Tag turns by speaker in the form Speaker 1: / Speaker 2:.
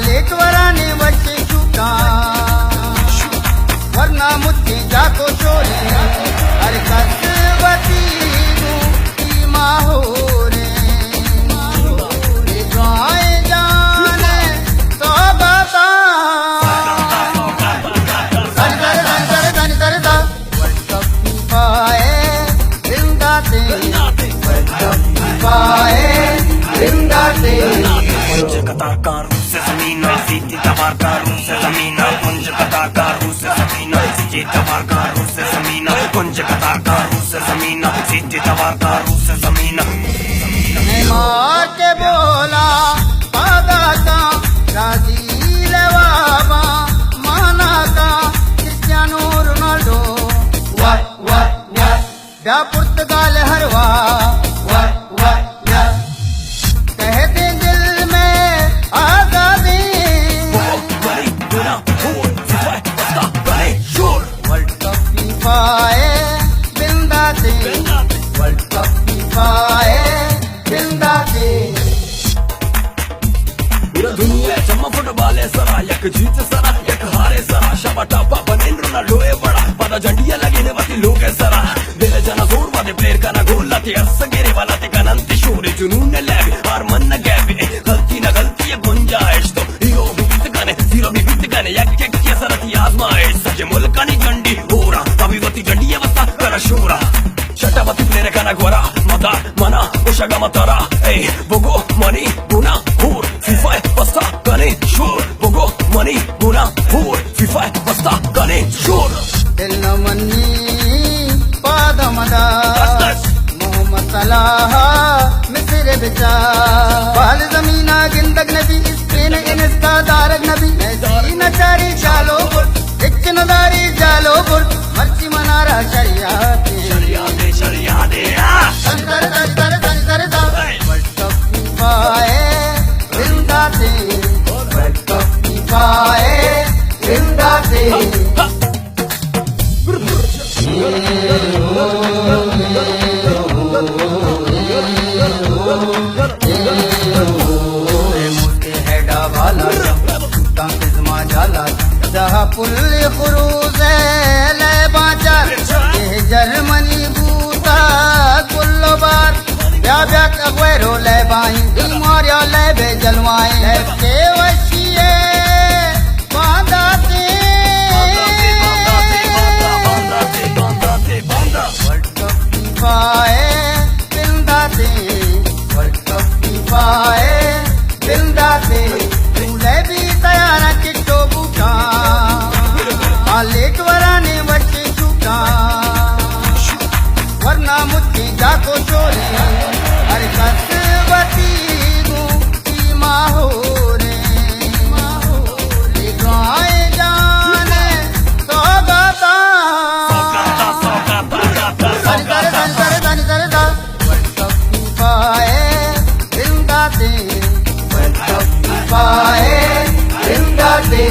Speaker 1: late Varane बच्चे छूटा वरना मुझे जाको चोरे अरे कसबती की माँ हो रे गाय जाने तो बता वर्ल्ड कप फीफा जिंदा ते वर्ल्ड कप फीफा जिंदा ते
Speaker 2: कुंज कथाकार से जमीन सीधी तवारकार से जमीन कुंज कथाकार से जमीन सीधी तवारकार से जमीन कुंज कथाकार से जमीन सीधी तवारकार से जमीन
Speaker 1: मार के बोला पागा का ब्राजील बाबा माना का क्रिस्टियानो रोनाल्डो वाह वाह वाह या पुर्तगाल हरवा वाह वाह वाह कहते दिल में आजादी वर्ल्ड कप फीफा जिंदा ते वर्ल्ड कप फीफा जिंदा ते
Speaker 2: पूरा दुनिया जम्मा फुटबॉल है सरा यक जीत सरा यक हारे सरा शाबा टापा बने रोनाल्डो है बड़ा पता झंडिया लगे ने वाती लोग है सरा दिल जना जोर वाले प्लेयर का ना गोल लाते असंगेरे वाला ते कनंत शोरे जुनून ने लैब हार मन न गैब गलती ना गलती है गुंजाइश तो हीरो भी बीत गाने जीरो भी बीत गाने यक यक किया सरा थी आजमाइश सजे मुल्क नी झंडी होरा अभी वती झंडी है बता करा शोरा शटावती प्लेयर का ना गोरा मदा मना उशागा मतरा ए बोगो मनी गुना होर फीफा बस्ता गने शोर बोगो मनी गुना होर फीफा बस्ता गने शोर
Speaker 1: दिल न मन्नी पादमदा मोहम्मद सलाह मिस्र बिचा बाल जमीना गिंदग नबी स्पेन इनस्का दारग नबी मेसी नचारी चालो गुल इच नदारी जालो गुल मर्ची मनारा शरिया
Speaker 2: दे
Speaker 1: वर्ल्ड कप फीफा जिंदा ते वर्ल्ड कप फीफा जिंदा ते पुल खुरूज ले बाचा जर्मनी बूता कुल्लो बार ब्या ब्या अगवेरो ले बाई बीमारिया ले बे जलवाए के वशिए बांधाते वर्ल्ड कप फीफा जिंदा ते वर्ल्ड कप फीफा जिंदा ते ले भी तैयार किट्टो बूटा लेट वराने बच्चे छूटा वरना मुझे जाको चोरे अरे कसबती की माँ हो रे गाय जाने तो बता वर्ल्ड कप फीफा जिंदा ते वर्ल्ड कप फीफा जिंदा ते